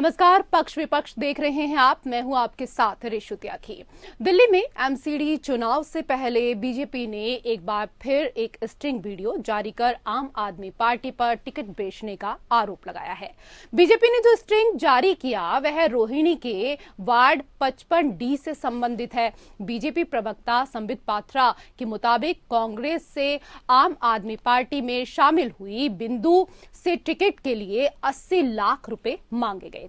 नमस्कार, पक्ष विपक्ष देख रहे हैं आप। मैं हूं आपके साथ रेशु त्यागी। दिल्ली में एमसीडी चुनाव से पहले बीजेपी ने एक बार फिर एक स्टिंग वीडियो जारी कर आम आदमी पार्टी पर टिकट बेचने का आरोप लगाया है। बीजेपी ने जो स्टिंग जारी किया वह रोहिणी के वार्ड 55D से संबंधित है। बीजेपी प्रवक्ता संबित पात्रा के मुताबिक कांग्रेस से आम आदमी पार्टी में शामिल हुई बिंदु से टिकट के लिए 80 लाख रुपए मांगे गए थे।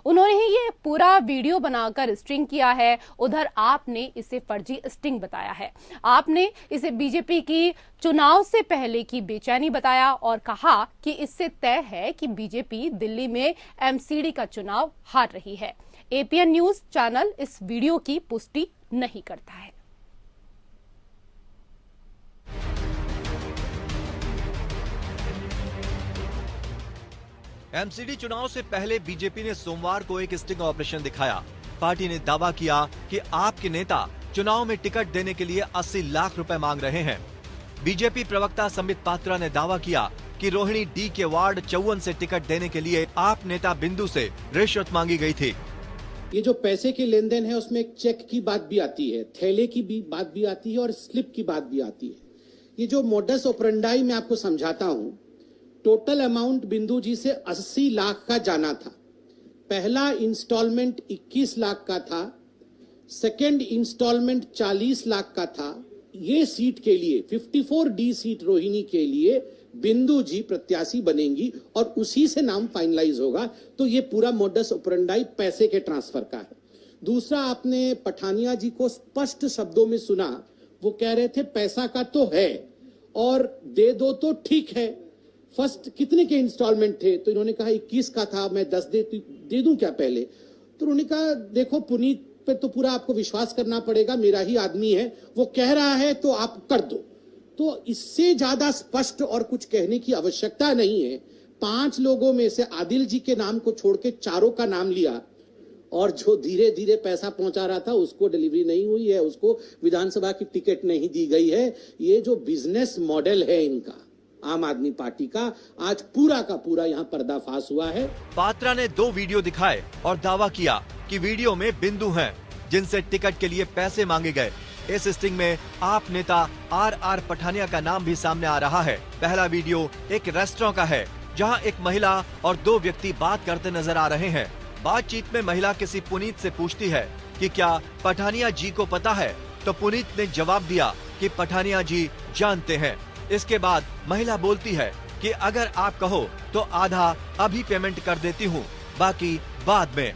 उन्होंने ही ये पूरा वीडियो बनाकर स्टिंग किया है। उधर आपने इसे फर्जी स्टिंग बताया है। आपने इसे बीजेपी की चुनाव से पहले की बेचैनी बताया और कहा कि इससे तय है कि बीजेपी दिल्ली में एमसीडी का चुनाव हार रही है। एपीएन न्यूज चैनल इस वीडियो की पुष्टि नहीं करता है। एमसीडी चुनाव से पहले बीजेपी ने सोमवार को एक स्टिंग ऑपरेशन दिखाया। पार्टी ने दावा किया कि आपके नेता चुनाव में टिकट देने के लिए 80 लाख रुपए मांग रहे हैं। बीजेपी प्रवक्ता संबित पात्रा ने दावा किया कि रोहिणी डी के वार्ड 54 से टिकट देने के लिए आप नेता बिंदु से रिश्वत मांगी गई थी। ये जो पैसे के लेन देन है उसमें एक चेक की बात भी आती है, थैले की भी बात भी आती है और स्लिप की बात भी आती है। ये जो मोडस ऑपरेंडाई मैं आपको समझाता हूं। टोटल अमाउंट बिंदु जी से 80 लाख का जाना था। पहला इंस्टॉलमेंट 21 लाख का था, सेकंड इंस्टॉलमेंट 40 लाख का था। ये सीट के लिए 54D सीट रोहिणी के लिए बिंदु जी प्रत्याशी बनेंगी और उसी से नाम फाइनलाइज होगा। तो ये पूरा मोडस ऑपरेंडाई पैसे के ट्रांसफर का है। दूसरा, आपने पठानिया जी को स्पष्ट शब्दों में सुना, वो कह रहे थे पैसा का तो है और दे दो तो ठीक है। फर्स्ट कितने के इंस्टॉलमेंट थे? तो इन्होंने कहा 21 का था, मैं 10 दे दूं क्या पहले? तो उन्होंने कहा देखो पुनीत पे तो पूरा आपको विश्वास करना पड़ेगा, मेरा ही आदमी है, वो कह रहा है तो आप कर दो। तो इससे ज्यादा स्पष्ट और कुछ कहने की आवश्यकता नहीं है। 5 लोगों में से आदिल जी के नाम को छोड़ के चारों का नाम लिया और जो धीरे धीरे पैसा पहुंचा रहा था उसको डिलीवरी नहीं हुई है, उसको विधानसभा की टिकट नहीं दी गई है। ये जो बिजनेस मॉडल है इनका, आम आदमी पार्टी का, आज पूरा का पूरा यहाँ पर्दाफाश हुआ है। पात्रा ने 2 वीडियो दिखाए और दावा किया कि वीडियो में बिंदु हैं जिनसे टिकट के लिए पैसे मांगे गए। इस स्टिंग में आप नेता RR पठानिया का नाम भी सामने आ रहा है। पहला वीडियो एक रेस्टोरेंट का है जहां एक महिला और 2 व्यक्ति बात करते नजर आ रहे हैं। बातचीत में महिला किसी पुनीत से पूछती है कि क्या पठानिया जी को पता है, तो पुनीत ने जवाब दिया कि पठानिया जी जानते हैं। इसके बाद महिला बोलती है कि अगर आप कहो तो आधा अभी पेमेंट कर देती हूँ, बाकी बाद में।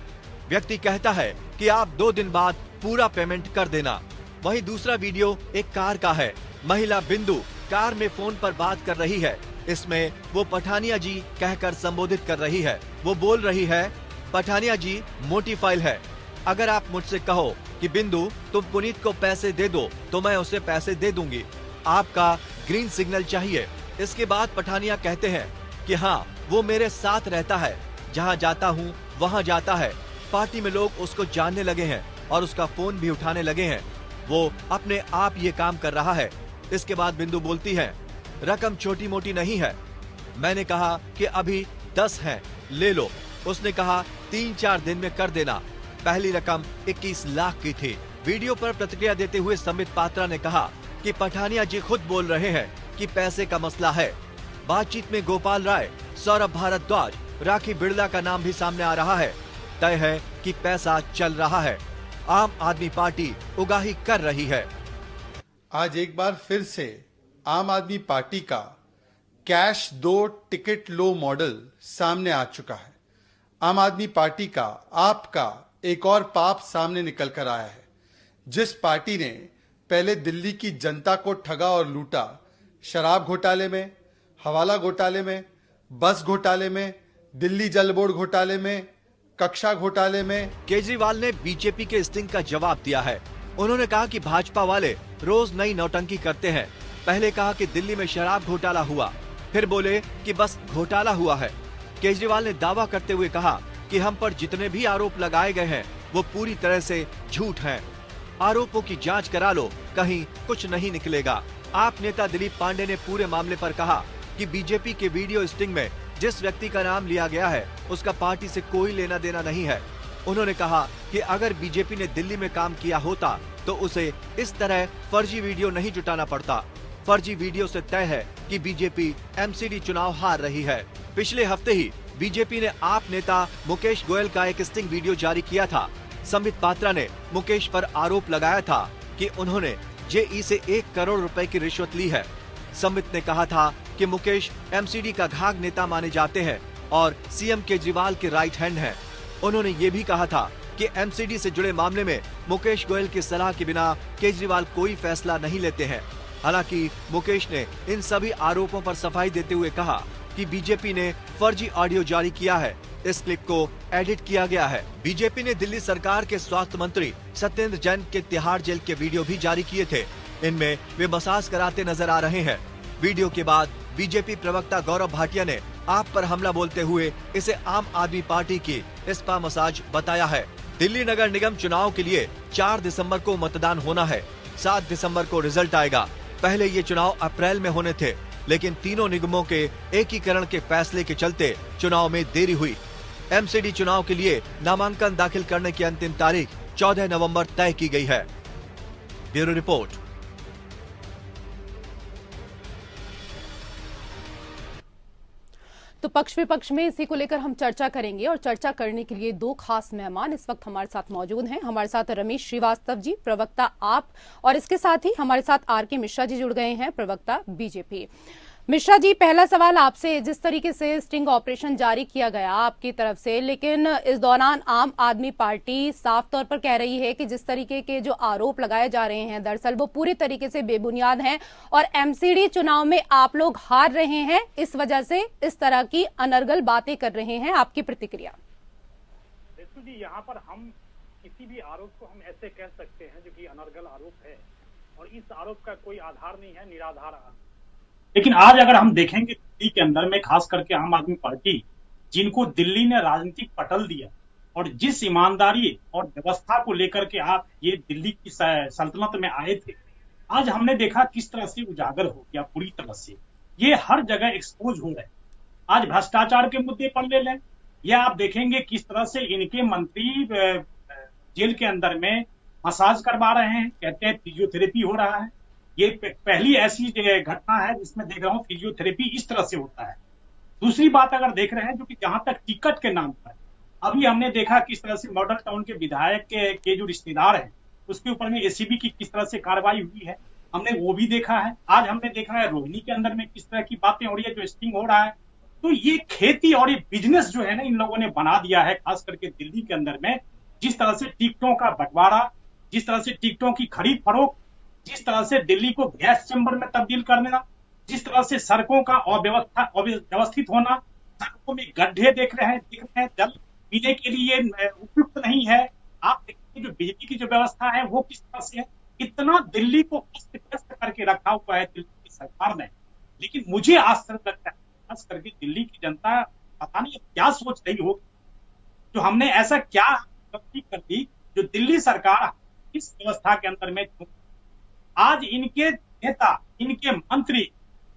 व्यक्ति कहता है कि आप 2 दिन बाद पूरा पेमेंट कर देना। वहीं दूसरा वीडियो एक कार का है। महिला बिंदु कार में फोन पर बात कर रही है। इसमें वो पठानिया जी कहकर संबोधित कर रही है। वो बोल रही है, पठानिया जी मोटी फाइल है, अगर आप मुझसे कहो कि बिंदु तुम पुनीत को पैसे दे दो तो मैं उसे पैसे दे दूंगी, आपका ग्रीन सिग्नल चाहिए। इसके बाद पठानिया कहते हैं कि हाँ वो मेरे साथ रहता है, जहाँ जाता हूँ वहाँ जाता है। पार्टी में लोग उसको जानने लगे हैं और उसका फोन भी उठाने लगे हैं। वो अपने आप ये काम कर रहा है। इसके बाद बिंदु बोलती है, रकम छोटी मोटी नहीं है। मैंने कहा कि अभी 10 है, ले लो। उसने कहा 3-4 दिन में कर देना। पहली रकम 21 लाख की थी। वीडियो पर प्रतिक्रिया देते हुए संबित पात्रा ने कहा कि पठानिया जी खुद बोल रहे हैं कि पैसे का मसला है। बातचीत में गोपाल राय, सौरभ भारद्वाज, राखी बिड़ला का नाम भी सामने आ रहा है। तय है कि पैसा चल रहा है। आम आदमी पार्टी उगाही कर रही है। आज एक बार फिर से आम आदमी पार्टी का कैश दो टिकट लो मॉडल सामने आ चुका है। आम आदमी पार्टी का, आपका एक और पाप सामने निकल कर आया है। जिस पार्टी ने पहले दिल्ली की जनता को ठगा और लूटा, शराब घोटाले में, हवाला घोटाले में, बस घोटाले में, दिल्ली जल बोर्ड घोटाले में, कक्षा घोटाले में। केजरीवाल ने बीजेपी के स्टिंग का जवाब दिया है। उन्होंने कहा कि भाजपा वाले रोज नई नौटंकी करते हैं। पहले कहा कि दिल्ली में शराब घोटाला हुआ, फिर बोले कि बस घोटाला हुआ है। केजरीवाल ने दावा करते हुए कहा कि हम पर जितने भी आरोप लगाए गए हैं वो पूरी तरह से झूठ हैं। आरोपों की जांच करा लो, कहीं कुछ नहीं निकलेगा। आप नेता दिलीप पांडे ने पूरे मामले पर कहा कि बीजेपी के वीडियो स्टिंग में जिस व्यक्ति का नाम लिया गया है उसका पार्टी से कोई लेना देना नहीं है। उन्होंने कहा कि अगर बीजेपी ने दिल्ली में काम किया होता तो उसे इस तरह फर्जी वीडियो नहीं जुटाना पड़ता। फर्जी वीडियो से तय है कि बीजेपी एमसीडी चुनाव हार रही है। पिछले हफ्ते ही बीजेपी ने आप नेता मुकेश गोयल का एक स्टिंग वीडियो जारी किया था। संबित पात्रा ने मुकेश पर आरोप लगाया था कि उन्होंने जेई से 1 करोड़ रुपए की रिश्वत ली है। संबित ने कहा था कि मुकेश एमसीडी का घाघ नेता माने जाते हैं और सीएम केजरीवाल के राइट हैंड हैं। उन्होंने ये भी कहा था कि एमसीडी से जुड़े मामले में मुकेश गोयल की सलाह के बिना केजरीवाल कोई फैसला नहीं लेते हैं। हालांकि मुकेश ने इन सभी आरोपों पर सफाई देते हुए कहा कि बीजेपी ने फर्जी ऑडियो जारी किया है। इस क्लिप को एडिट किया गया है। बीजेपी ने दिल्ली सरकार के स्वास्थ्य मंत्री सत्येंद्र जैन के तिहाड़ जेल के वीडियो भी जारी किए थे। इनमें वे मसाज कराते नजर आ रहे हैं। वीडियो के बाद बीजेपी प्रवक्ता गौरव भाटिया ने आप पर हमला बोलते हुए इसे आम आदमी पार्टी की स्पा मसाज बताया है। दिल्ली नगर निगम चुनाव के लिए 4 दिसंबर को मतदान होना है। 7 दिसंबर को रिजल्ट आएगा। पहले ये चुनाव अप्रैल में होने थे, लेकिन तीनों निगमों के एकीकरण के फैसले के चलते चुनाव में देरी हुई। एमसीडी चुनाव के लिए नामांकन दाखिल करने की अंतिम तारीख 14 नवंबर तय की गई है। Bureau report. तो पक्ष विपक्ष में इसी को लेकर हम चर्चा करेंगे और चर्चा करने के लिए 2 खास मेहमान इस वक्त हमारे साथ मौजूद हैं। हमारे साथ रमेश श्रीवास्तव जी, प्रवक्ता आप, और इसके साथ ही हमारे साथ आर.के. मिश्रा जी जुड़ गए हैं, प्रवक्ता बीजेपी। मिश्रा जी, पहला सवाल आपसे, जिस तरीके से स्टिंग ऑपरेशन जारी किया गया आपकी तरफ से, लेकिन इस दौरान आम आदमी पार्टी साफ तौर पर कह रही है कि जिस तरीके के जो आरोप लगाए जा रहे हैं दरअसल वो पूरी तरीके से बेबुनियाद हैं और एमसीडी चुनाव में आप लोग हार रहे हैं, इस वजह से इस तरह की अनर्गल बातें कर रहे हैं। आपकी प्रतिक्रिया? रेशु जी, यहाँ पर हम किसी भी आरोप को हम ऐसे कह सकते हैं जो कि अनर्गल आरोप है और इस आरोप का कोई आधार नहीं है, निराधार आरोप। लेकिन आज अगर हम देखेंगे दिल्ली के अंदर में खास करके आम आदमी पार्टी, जिनको दिल्ली ने राजनीतिक पटल दिया और जिस ईमानदारी और व्यवस्था को लेकर के आप ये दिल्ली की सल्तनत में आए थे, आज हमने देखा किस तरह से उजागर हो गया पूरी तरह से। ये हर जगह एक्सपोज हो रहे। आज भ्रष्टाचार के मुद्दे पर ले लें, या आप देखेंगे किस तरह से इनके मंत्री जेल के अंदर में मसाज करवा रहे हैं, कहते हैं फिजियोथेरेपी हो रहा है। ये पहली ऐसी घटना है जिसमें देख रहा हूं फिजियोथेरेपी इस तरह से होता है। दूसरी बात अगर देख रहे हैं, जो कि जहां तक टिकट के नाम पर अभी हमने देखा किस तरह से मॉडल टाउन के विधायक के जो रिश्तेदार हैं उसके ऊपर में एसीबी की किस तरह से कार्रवाई हुई है, हमने वो भी देखा है। आज हमने देखा है रोहिणी के अंदर में किस तरह की बातें हो रही है, जो स्टिंग हो रहा है। तो ये खेती और ये बिजनेस जो है ना, इन लोगों ने बना दिया है, खास करके दिल्ली के अंदर में। जिस तरह से टिकटों का बंटवारा, जिस तरह से टिकटों की खरीद फरोख्त, जिस तरह से दिल्ली को गैस चैम्बर में तब्दील करना, जिस तरह से सड़कों का अव्यवस्थित होना, सड़कों में गड्ढे दिख रहे हैं, जल पीने के लिए उपयुक्त नहीं है। आप देखिए जो बिजली की जो व्यवस्था है वो किस तरह से है। इतना दिल्ली को अस्त-व्यस्त करके रखा हुआ है दिल्ली की सरकार ने। लेकिन मुझे आश्चर्य लगता है, खास करके दिल्ली की जनता पता नहीं क्या सोच रही होगी, जो हमने ऐसा क्या गलती कर दी जो दिल्ली सरकार इस व्यवस्था के अंदर में। आज इनके नेता, इनके मंत्री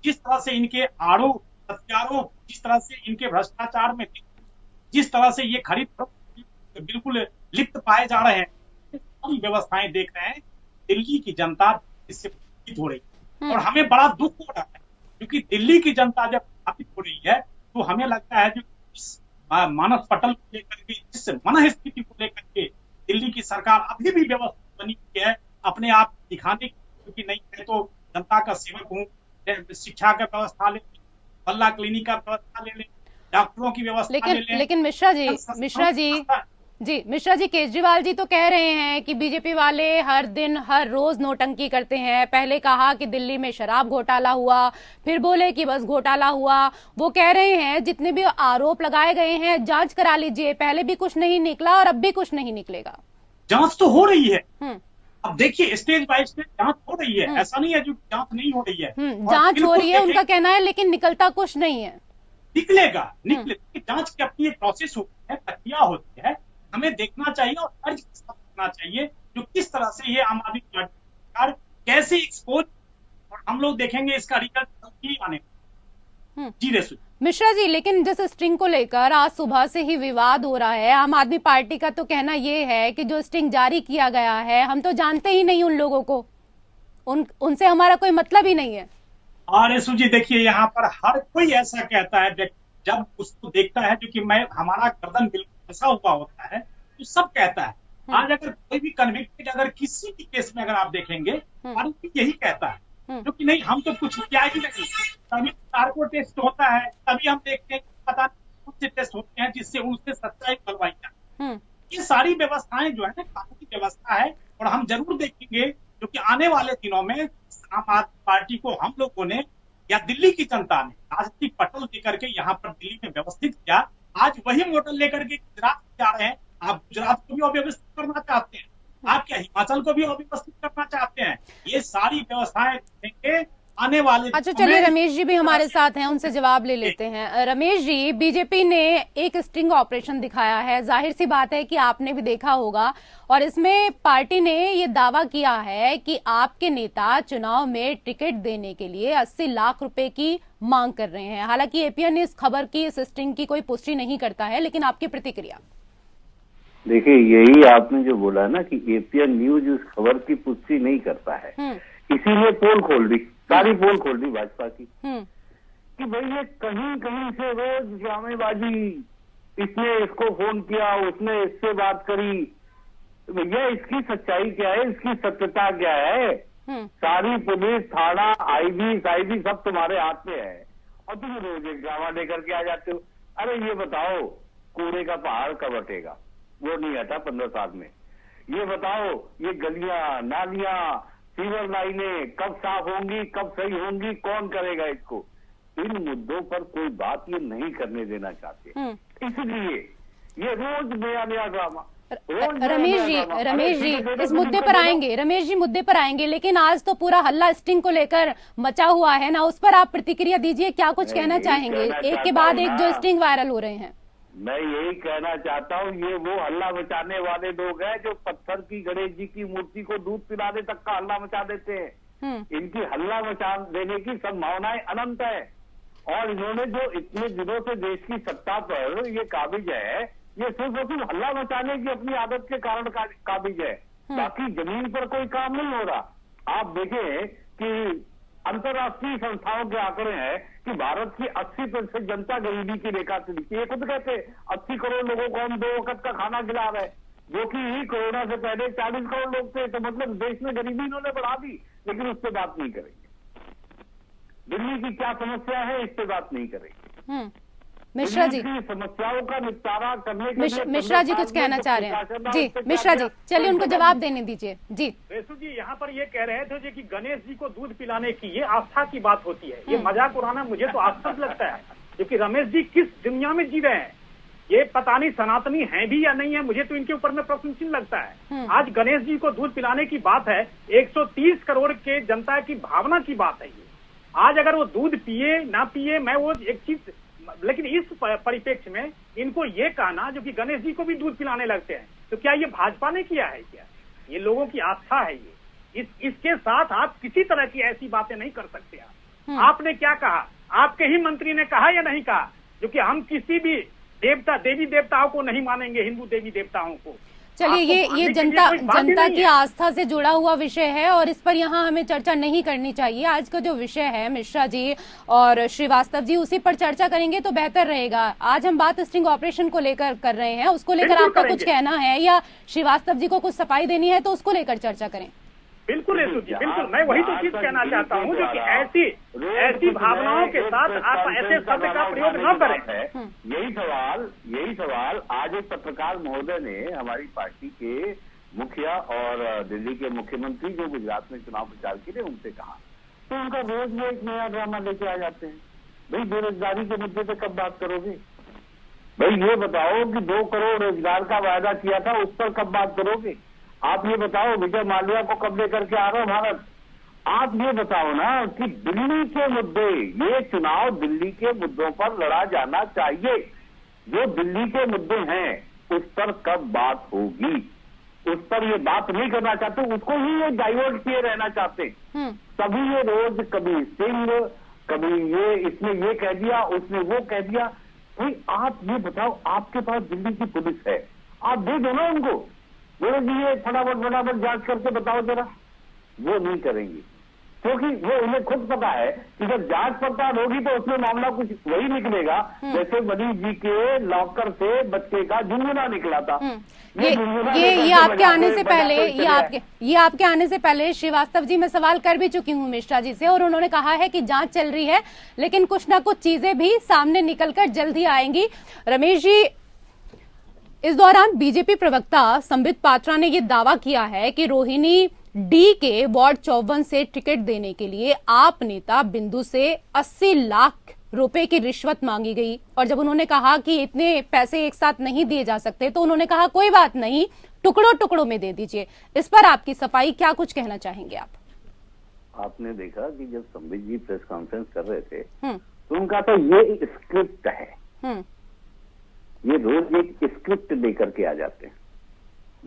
जिस तरह से इनके आरोप प्रत्यारोप, जिस तरह से इनके भ्रष्टाचार में, जिस तरह से ये खरीद बिल्कुल लिप्त पाए जा रहे हैं, सारी व्यवस्थाएं देख रहे हैं, दिल्ली की जनता इससे प्रभावित हो रही है। और हमें बड़ा दुख हो रहा है, क्योंकि दिल्ली की जनता जब प्रभावित हो रही है तो हमें लगता है जो इस मानस पटल को लेकर के, जिस मन स्थिति को लेकर के दिल्ली की सरकार अभी भी व्यवस्था बनी हुई है अपने आप दिखाने की, नहीं है तो जनता का सेवक हूँ, शिक्षा का व्यवस्था ले, पल्ला क्लिनिक का व्यवस्था ले, डॉक्टरों की व्यवस्था ले। लेकिन मिश्रा जी, केजरीवाल जी तो कह रहे हैं कि बीजेपी वाले हर दिन हर रोज नोटंकी करते हैं। पहले कहा कि दिल्ली में शराब घोटाला हुआ, फिर बोले कि बस घोटाला हुआ। वो कह रहे हैं जितने भी आरोप लगाए गए हैं जांच करा लीजिए, पहले भी कुछ नहीं निकला और अब भी कुछ नहीं निकलेगा। जांच तो हो रही है। अब देखिए स्टेज बाय स्टेज जांच हो रही है, ऐसा नहीं है जो जांच नहीं हो रही है। जांच हो रही है उनका कहना है, लेकिन निकलता कुछ नहीं है। निकलेगा। जांच की अपनी एक प्रोसेस होती है, प्रक्रिया होती है। हमें देखना चाहिए और अर्ज करना चाहिए जो किस तरह से ये आम आदमी पार्टी कैसे एक्सपोज, और हम लोग देखेंगे इसका रिजल्ट आने। जी रेशु, मिश्रा जी, लेकिन जिस स्ट्रिंग को लेकर आज सुबह से ही विवाद हो रहा है, आम आदमी पार्टी का तो कहना ये है कि जो स्ट्रिंग जारी किया गया है हम तो जानते ही नहीं उन लोगों को, उनसे हमारा कोई मतलब ही नहीं है। और रेशु जी देखिए, यहाँ पर हर कोई ऐसा कहता है, जब उसको देखता है जो कि हमारा गर्दन बिल्कुल फंसा हुआ होता है तो सब कहता है। आज अगर कोई भी कन्विक्टेड अगर किसी भी केस में अगर आप देखेंगे आरोपी यही कहता है जो कि नहीं हम तो कुछ किया ही नहीं, तभी नार्को टेस्ट होता है, तभी हम देखते हैं पता नहीं कौन से टेस्ट होते हैं जिससे उससे सच्चाई निकलवाई जाए। ये सारी व्यवस्थाएं जो है ना कानूनी व्यवस्था है, और हम जरूर देखेंगे जो कि आने वाले दिनों में आम आदमी पार्टी को हम लोगों ने या दिल्ली की जनता ने राजनीतिक पटल लेकर के यहाँ पर दिल्ली में व्यवस्थित किया। आज वही मॉडल लेकर के गुजरात जा रहे हैं। आप गुजरात को भी अव्यवस्थित करना चाहते हैं, आप क्या हिमाचल को भी अव्यवस्थित करना चाहते हैं? ये सारी व्यवस्थाएं देखेंगे आने वाले। अच्छा चलिए, रमेश जी भी हमारे साथ हैं, उनसे जवाब ले लेते हैं। रमेश जी, बीजेपी ने एक स्टिंग ऑपरेशन दिखाया है, जाहिर सी बात है कि आपने भी देखा होगा, और इसमें पार्टी ने ये दावा किया है कि आपके नेता चुनाव में टिकट देने के लिए 80 लाख रुपए की मांग कर रहे हैं। हालांकि एपीएन इस खबर की, इस स्टिंग की कोई पुष्टि नहीं करता है, लेकिन आपकी प्रतिक्रिया? देखिए, यही आपने जो बोला ना कि एपीएन न्यूज उस खबर की पुष्टि नहीं करता है, इसीलिए पोल खोल दी, सारी पोल खोल दी भाजपा की कि भाई ये कहीं कहीं से रोज ड्रामेबाजी, इसने इसको फोन किया, उसने इससे बात करी। भैया इसकी सच्चाई क्या है, इसकी सत्यता क्या है? सारी पुलिस, थाना, आईबी सब तुम्हारे हाथ में है और तुम रोज एक ड्रामा लेकर के आ जाते हो। अरे ये बताओ कूड़े का पहाड़ कब हटेगा? वो नहीं हटा 15 साल में। ये बताओ ये गलियां, नालियां, सीवर लाइनें कब साफ होंगी, कब सही होंगी, कौन करेगा इसको? इन मुद्दों पर कोई बात ये नहीं करने देना चाहते, इसलिए ये रोज नया ड्रामा। रमेश जी इस मुद्दे पर आएंगे, रमेश जी मुद्दे पर आएंगे, लेकिन आज तो पूरा हल्ला स्टिंग को लेकर मचा हुआ है ना, उस पर आप प्रतिक्रिया दीजिए, क्या कुछ कहना चाहेंगे? एक के बाद एक जो स्टिंग वायरल हो रहे हैं। मैं यही कहना चाहता हूँ, ये वो हल्ला मचाने वाले लोग हैं जो पत्थर की गणेश जी की मूर्ति को दूध पिलाने तक का हल्ला मचा देते हैं। इनकी हल्ला मचा देने की संभावनाएं अनंत है, और इन्होंने जो इतने दिनों से देश की सत्ता पर ये काबिज है, ये सिर्फ और सिर्फ हल्ला मचाने की अपनी आदत के कारण काबिज है, बाकी जमीन पर कोई काम नहीं हो रहा। आप देखें कि अंतर्राष्ट्रीय संस्थाओं के आंकड़े हैं कि भारत की 80% जनता गरीबी की रेखा से नीचे। ये खुद कहते 80 करोड़ लोगों को हम 2 वक्त का खाना खिला रहे हैं, जो कि कोरोना से पहले 40 करोड़ लोग थे। तो मतलब देश में गरीबी इन्होंने बढ़ा दी, लेकिन उस पर बात नहीं करेंगे। दिल्ली की क्या समस्या है, इस पर बात नहीं करेंगे। मिश्रा जी, समस्याओं का निपटारा करने के लिए मिश्रा जी कुछ कहना चाह रहे हैं? जी मिश्रा जी, चलिए उनको जवाब देने दीजिए। जी रेशु जी, यहाँ पर ये कह रहे थे कि गणेश जी को दूध पिलाने की ये आस्था की बात होती है, ये मजाक उड़ाना मुझे तो आश्चर्य लगता है, क्योंकि रमेश जी किस दुनिया में जी रहे हैं, ये पता नहीं सनातनी है भी या नहीं है, मुझे तो इनके ऊपर में प्रश्न चिन्ह लगता है। आज गणेश जी को दूध पिलाने की बात है, 130 करोड़ के जनता की भावना की बात है ये। आज अगर वो दूध पिए ना पिए, मैं वो एक चीज, लेकिन इस परिप्रेक्ष्य में इनको ये कहना जो कि गणेश जी को भी दूध पिलाने लगते हैं, तो क्या ये भाजपा ने किया है? क्या ये लोगों की आस्था है? ये इसके साथ आप किसी तरह की ऐसी बातें नहीं कर सकते। आपने क्या कहा? आपके ही मंत्री ने कहा या नहीं कहा जो कि हम किसी भी देवी देवताओं को नहीं मानेंगे, हिंदू देवी देवताओं को। चलिए, ये जनता की आस्था से जुड़ा हुआ विषय है और इस पर यहाँ हमें चर्चा नहीं करनी चाहिए। आज का जो विषय है मिश्रा जी और श्रीवास्तव जी, उसी पर चर्चा करेंगे तो बेहतर रहेगा। आज हम बात स्टिंग ऑपरेशन को लेकर कर रहे हैं, उसको लेकर आपका कुछ कहना है या श्रीवास्तव जी को कुछ सफाई देनी है तो उसको लेकर चर्चा करें। बिल्कुल रेशु जी, बिल्कुल, मैं वही तो चीज कहना चाहता हूँ जो कि ऐसी भावनाओं के साथ आप ऐसे शब्द का प्रयोग न करें। यही सवाल आज एक पत्रकार महोदय ने हमारी पार्टी के मुखिया और दिल्ली के मुख्यमंत्री जो गुजरात में चुनाव प्रचार के लिए उनसे कहा, तो उनका रोज में एक नया ड्रामा लेके आ जाते हैं। भाई बेरोजगारी के मुद्दे पे कब बात करोगे? भाई ये बताओ कि 2 करोड़ रोजगार का वायदा किया था, उस पर कब बात करोगे? आप ये बताओ विजय माल्या को कब लेकर के आ रहा है भारत? आप ये बताओ ना कि दिल्ली के मुद्दे, ये चुनाव दिल्ली के मुद्दों पर लड़ा जाना चाहिए। जो दिल्ली के मुद्दे हैं उस पर कब बात होगी? उस पर ये बात नहीं करना चाहते, उसको ही ये डाइवर्ट किए रहना चाहते। तभी ये रोज कभी सिंह, कभी ये इसने ये कह दिया, उसने वो कह दिया। भाई आप ये बताओ, आपके पास दिल्ली की पुलिस है, आप दे दो ना उनको, बोलो जी ये फटाफट जांच करके बताओ जरा। वो नहीं करेंगी, क्योंकि वो उन्हें खुद पता है कि जब जांच पड़ताल होगी तो उसमें मामला कुछ वही निकलेगा जैसे मनीष जी के लॉकर से बच्चे का झुनझुना निकला था। ये आपके आने से पहले ये आपके आने से पहले श्रीवास्तव जी मैं सवाल कर भी चुकी हूँ मिश्रा जी से, और उन्होंने कहा है कि जांच चल रही है लेकिन कुछ ना कुछ चीजें भी सामने निकलकर जल्द ही आएंगी। रमेश जी, इस दौरान बीजेपी प्रवक्ता संबित पात्रा ने यह दावा किया है कि रोहिणी डी के वार्ड 54 से टिकट देने के लिए आप नेता बिंदु से 80 लाख रुपए की रिश्वत मांगी गई, और जब उन्होंने कहा कि इतने पैसे एक साथ नहीं दिए जा सकते तो उन्होंने कहा कोई बात नहीं, टुकड़ों टुकड़ों में दे दीजिए। इस पर आपकी सफाई, क्या कुछ कहना चाहेंगे आप? आपने देखा कि जब संबित जी प्रेस कॉन्फ्रेंस कर रहे थे तो उनका तो ये स्क्रिप्ट है, ये रोज एक स्क्रिप्ट लेकर के आ जाते हैं।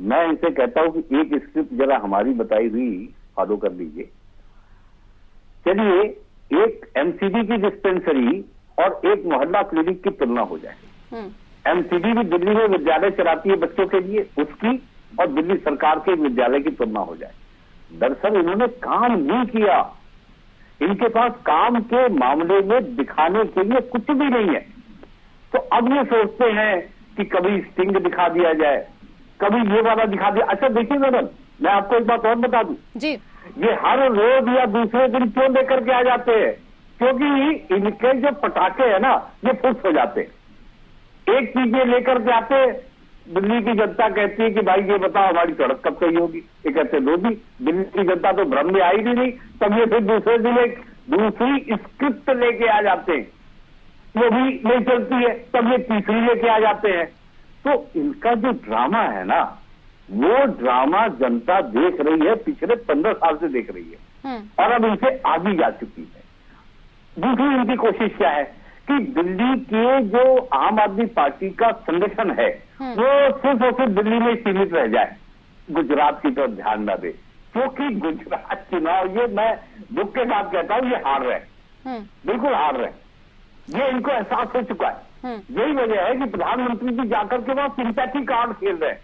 मैं इनसे कहता हूं कि एक स्क्रिप्ट जरा हमारी बताई हुई फॉलो कर लीजिए। चलिए एक एमसीडी की डिस्पेंसरी और एक मोहल्ला क्लिनिक की तुलना हो जाए। एमसीडी भी दिल्ली में विद्यालय चलाती है बच्चों के लिए, उसकी और दिल्ली सरकार के विद्यालय की तुलना हो जाए। दरअसल इन्होंने काम नहीं किया, इनके पास काम के मामले में दिखाने के लिए कुछ भी नहीं है। तो अब ये सोचते हैं कि कभी स्टिंग दिखा दिया जाए, कभी ये वाला दिखा दिया। अच्छा देखिए मैडम, मैं आपको एक बात और बता दूं जी, ये हर रोज या दूसरे दिन क्यों लेकर के आ जाते हैं? क्योंकि इनके जो पटाखे है ना ये फुस हो जाते हैं। एक चीज ये लेकर के आते, दिल्ली की जनता कहती है कि भाई ये बताओ हमारी सड़क कब सही होगी, ये कहते लोधी दिल्ली की जनता तो भ्रम में आई भी नहीं। तब ये फिर दूसरे दिन एक दूसरी स्क्रिप्ट लेके आ जाते हैं, वो भी नहीं चलती है, तब ये तीसरी लेके आ जाते हैं। तो इनका जो ड्रामा है ना, वो ड्रामा जनता देख रही है, पिछले 15 साल से देख रही है और अब इनसे आगे जा चुकी है। दूसरी इनकी कोशिश क्या है कि दिल्ली के जो आम आदमी पार्टी का संगठन है वो सिर्फ और सिर्फ दिल्ली में सीमित रह जाए, गुजरात की तरफ ध्यान न दे। क्योंकि गुजरात चुनाव, ये मैं दुख के साथ कहता हूं, ये हार रहे, बिल्कुल हार रहे, ये इनको एहसास हो चुका है। यही वजह है कि प्रधानमंत्री जी जाकर के वहां सिंपैथी कार्ड खेल रहे हैं।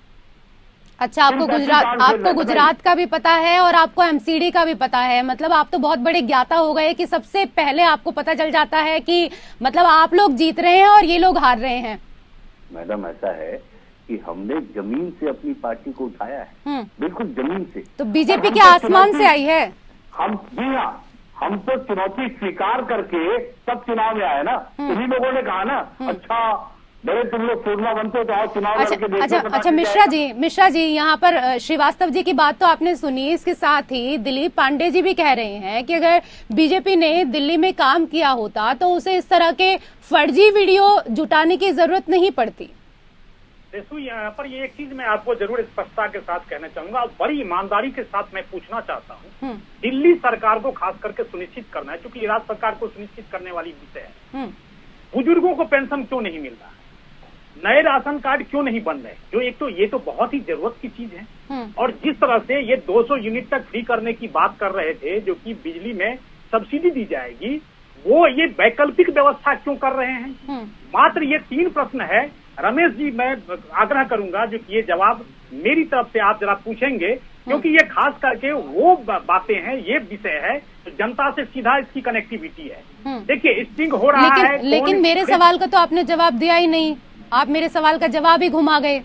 अच्छा, आपको गुजरात का भी पता है और आपको एमसीडी का भी पता है, मतलब आप तो बहुत बड़े ज्ञाता हो गए कि सबसे पहले आपको पता चल जाता है कि मतलब आप लोग जीत रहे हैं और ये लोग हार रहे हैं। मैडम ऐसा है कि हमने जमीन से अपनी पार्टी को उठाया है, बिल्कुल जमीन से। तो बीजेपी के आसमान से आई है? हम जी हाँ, हम तो चुनौती स्वीकार करके सब चुनाव में आए ना। उन्हीं लोगों ने कहा ना, अच्छा बड़े तुम लोग सूरमा बनते हो तो आओ चुनाव लड़के देखो। अच्छा मिश्रा जी यहाँ पर श्रीवास्तव जी की बात तो आपने सुनी, इसके साथ ही दिलीप पांडे जी भी कह रहे हैं कि अगर बीजेपी ने दिल्ली में काम किया होता तो उसे इस तरह के फर्जी वीडियो जुटाने की जरूरत नहीं पड़ती। देखो यहाँ पर ये एक चीज मैं आपको जरूर स्पष्टता के साथ कहना चाहूंगा और बड़ी ईमानदारी के साथ मैं पूछना चाहता हूँ। दिल्ली सरकार को खास करके सुनिश्चित करना है, क्योंकि राज्य सरकार को सुनिश्चित करने वाली विषय है, बुजुर्गों को पेंशन क्यों नहीं मिल रहा, नए राशन कार्ड क्यों नहीं बन रहे, जो एक तो ये तो बहुत ही जरूरत की चीज है। और जिस तरह से ये 200 यूनिट तक फ्री करने की बात कर रहे थे, जो कि बिजली में सब्सिडी दी जाएगी, वो ये वैकल्पिक व्यवस्था क्यों कर रहे हैं? मात्र ये 3 प्रश्न है। रमेश जी, मैं आग्रह करूंगा जो कि ये जवाब मेरी तरफ से आप जरा पूछेंगे, क्योंकि ये खास करके वो बातें हैं, ये विषय है तो जनता से सीधा इसकी कनेक्टिविटी है। देखिए स्टिंग हो रहा है, लेकिन मेरे सवाल का तो आपने जवाब दिया ही नहीं, आप मेरे सवाल का जवाब ही घुमा गए।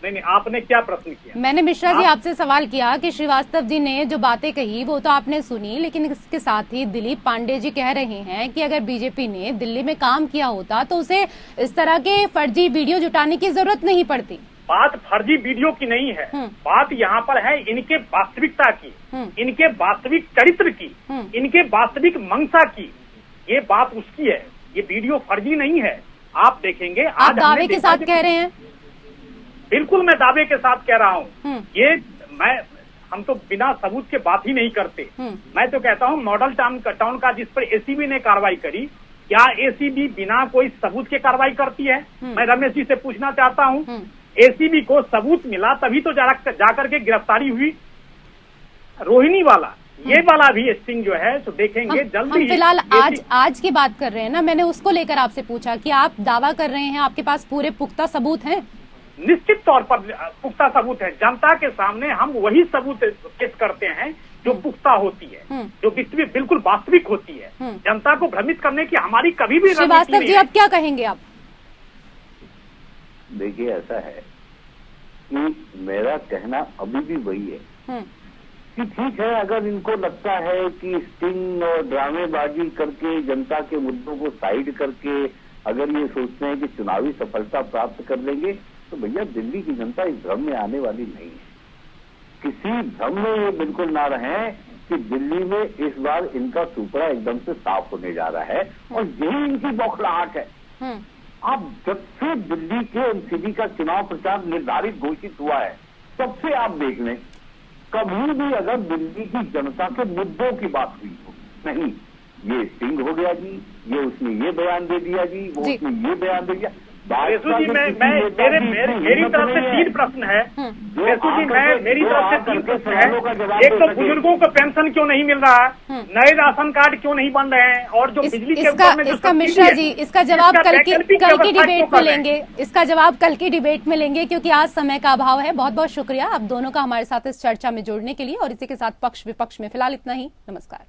नहीं, आपने क्या प्रश्न किया? मैंने मिश्रा जी आपसे सवाल किया कि श्रीवास्तव जी ने जो बातें कही वो तो आपने सुनी, लेकिन इसके साथ ही दिलीप पांडे जी कह रहे हैं कि अगर बीजेपी ने दिल्ली में काम किया होता तो उसे इस तरह के फर्जी वीडियो जुटाने की जरूरत नहीं पड़ती। बात फर्जी वीडियो की नहीं है, बात यहाँ पर है इनके वास्तविकता की, इनके वास्तविक चरित्र की, इनके वास्तविक मंशा की। ये बात उसकी है, ये वीडियो फर्जी नहीं है। आप देखेंगे, आप दावे के साथ कह रहे हैं? बिल्कुल मैं दावे के साथ कह रहा हूँ। ये हम तो बिना सबूत के बात ही नहीं करते। मैं तो कहता हूँ मॉडल टाउन का जिस पर एसीबी ने कार्रवाई करी, क्या एसीबी बिना कोई सबूत के कार्रवाई करती है? मैं रमेश जी से पूछना चाहता हूँ, एसीबी को सबूत मिला तभी तो जाकर के गिरफ्तारी हुई। रोहिणी वाला ये वाला भी स्टिंग जो है तो देखेंगे जल्दी हम ही। फिलहाल ये आज की बात कर रहे हैं ना, मैंने उसको लेकर आपसे पूछा कि आप दावा कर रहे हैं, आपके पास पूरे पुख्ता सबूत हैं? निश्चित तौर पर पुख्ता सबूत है। जनता के सामने हम वही सबूत पेश करते हैं जो पुख्ता होती है, जो बिल्कुल वास्तविक होती है। जनता को भ्रमित करने की हमारी कभी भी रणनीति श्रीवास्तव नहीं जी, है। अब क्या कहेंगे आप? देखिए, ऐसा है कि मेरा कहना अभी भी वही है कि ठीक है, अगर इनको लगता है कि स्टिंग और ड्रामेबाजी करके जनता के मुद्दों को साइड करके अगर ये सोचते हैं कि चुनावी सफलता प्राप्त कर लेंगे, तो भैया दिल्ली की जनता इस भ्रम में आने वाली नहीं है। किसी भ्रम में ये बिल्कुल ना रहें कि दिल्ली में इस बार इनका सुपड़ा एकदम से साफ होने जा रहा है, और यही इनकी बौखलाहट है। आप जब से दिल्ली के एमसीडी का चुनाव प्रचार निर्धारित घोषित हुआ है, तब से आप देख लें, कभी भी अगर दिल्ली की जनता के मुद्दों की बात हुई हो, नहीं, ये स्टिंग हो गया जी, ये उसने ये बयान दे दिया जी, वो उसने ये बयान दे दिया। रेसू जी, मेरी तरफ से 3 प्रश्न है। रेसू जी, मेरी तरफ से 3 प्रश्न है। एक तो बुजुर्गों को पेंशन क्यों नहीं मिल रहा है, नए राशन कार्ड क्यों नहीं बन रहे हैं, और जो बिजली के ऊपर में जो इसका सब्सिडी मिश्रा है, जी, इसका जवाब कल की व्यवसाय डिबेट को में कर रहे हैं। लेंगे। इसका जवाब कल की डिबेट में लेंगे, क्योंकि आज समय का अभाव है। बहुत बहुत शुक्रिया आप दोनों का हमारे साथ इस चर्चा में जुड़ने के लिए, और इसी के साथ पक्ष विपक्ष में फिलहाल इतना ही। नमस्कार।